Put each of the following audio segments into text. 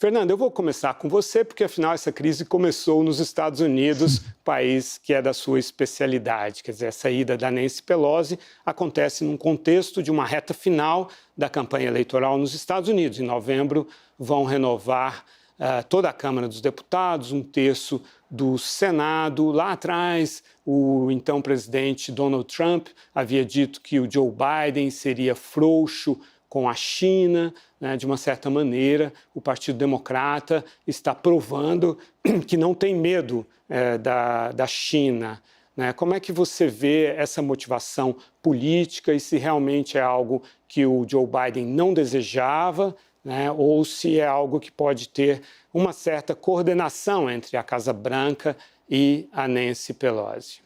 Fernanda, eu vou começar com você, porque afinal essa crise começou nos Estados Unidos, país que é da sua especialidade. Quer dizer, a saída da Nancy Pelosi acontece num contexto de uma reta final da campanha eleitoral nos Estados Unidos. Em novembro vão renovar toda a Câmara dos Deputados, um terço do Senado. Lá atrás, o então presidente Donald Trump havia dito que o Joe Biden seria frouxo com a China, né? De uma certa maneira, o Partido Democrata está provando que não tem medo da China. Né? Como é que você vê essa motivação política e se realmente é algo que o Joe Biden não desejava, né? Ou se é algo que pode ter uma certa coordenação entre a Casa Branca e a Nancy Pelosi?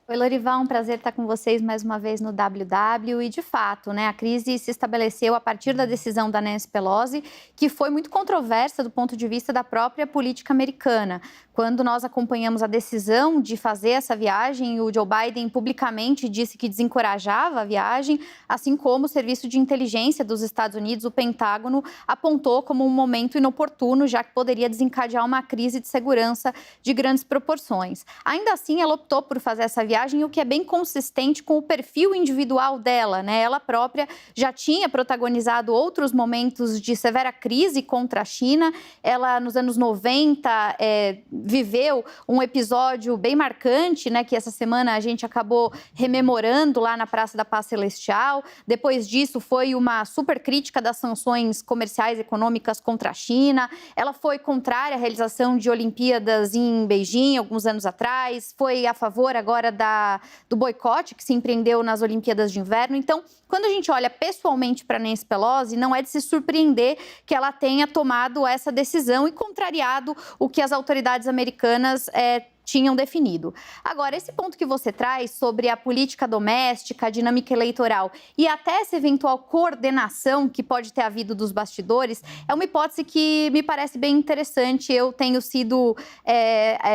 Oi, Lorival, um prazer estar com vocês mais uma vez no WW. E, de fato, né, a crise se estabeleceu a partir da decisão da Nancy Pelosi, que foi muito controversa do ponto de vista da própria política americana. Quando nós acompanhamos a decisão de fazer essa viagem, o Joe Biden publicamente disse que desencorajava a viagem, assim como o Serviço de Inteligência dos Estados Unidos, o Pentágono, apontou como um momento inoportuno, já que poderia desencadear uma crise de segurança de grandes proporções. Ainda assim, ela optou por fazer essa viagem, o que é bem consistente com o perfil individual dela, né? Ela própria já tinha protagonizado outros momentos de severa crise contra a China. Ela, nos anos 90, viveu um episódio bem marcante, né? Que essa semana a gente acabou rememorando lá na Praça da Paz Celestial. Depois disso, foi uma super crítica das sanções comerciais e econômicas contra a China. Ela foi contrária à realização de Olimpíadas em Beijing, alguns anos atrás. Foi a favor agora do boicote que se empreendeu nas Olimpíadas de Inverno. Então, quando a gente olha pessoalmente para Nancy Pelosi, não é de se surpreender que ela tenha tomado essa decisão e contrariado o que as autoridades americanas tinham definido. Agora, esse ponto que você traz sobre a política doméstica, a dinâmica eleitoral e até essa eventual coordenação que pode ter havido dos bastidores, é uma hipótese que me parece bem interessante. Eu tenho sido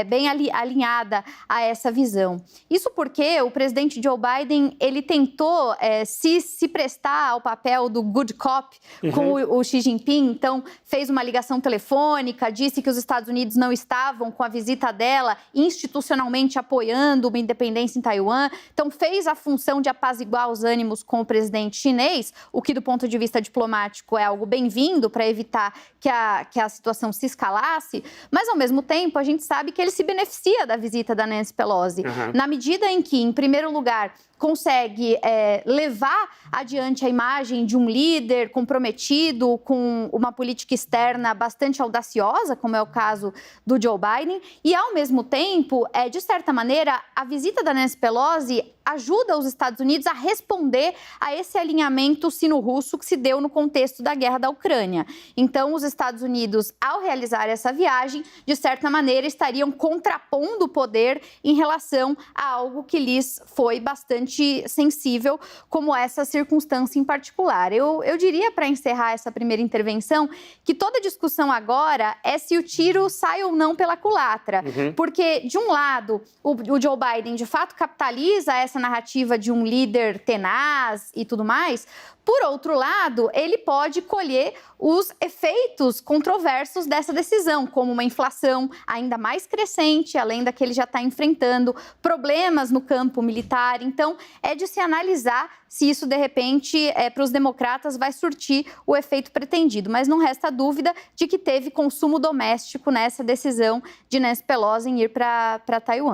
bem alinhada a essa visão. Isso porque o presidente Joe Biden, ele tentou se prestar ao papel do good cop com o Xi Jinping, então fez uma ligação telefônica, disse que os Estados Unidos não estavam com a visita dela institucionalmente apoiando uma independência em Taiwan, então fez a função de apaziguar os ânimos com o presidente chinês, o que do ponto de vista diplomático é algo bem-vindo para evitar que a situação se escalasse, mas ao mesmo tempo a gente sabe que ele se beneficia da visita da Nancy Pelosi, na medida em que, em primeiro lugar, consegue levar adiante a imagem de um líder comprometido com uma política externa bastante audaciosa, como é o caso do Joe Biden, e, ao mesmo tempo, de certa maneira, a visita da Nancy Pelosi ajuda os Estados Unidos a responder a esse alinhamento sino-russo que se deu no contexto da guerra da Ucrânia. Então, os Estados Unidos, ao realizar essa viagem, de certa maneira, estariam contrapondo o poder em relação a algo que lhes foi bastante sensível, como essa circunstância em particular. Eu diria, para encerrar essa primeira intervenção, que toda discussão agora é se o tiro sai ou não pela culatra. Porque, de um lado, o Joe Biden, de fato, capitaliza essa narrativa de um líder tenaz e tudo mais. Por outro lado, ele pode colher os efeitos controversos dessa decisão, como uma inflação ainda mais crescente, além da que ele já está enfrentando, problemas no campo militar. Então, é de se analisar se isso, de repente, para os democratas vai surtir o efeito pretendido. Mas não resta dúvida de que teve consumo doméstico nessa decisão de Nancy Pelosi em ir para Taiwan.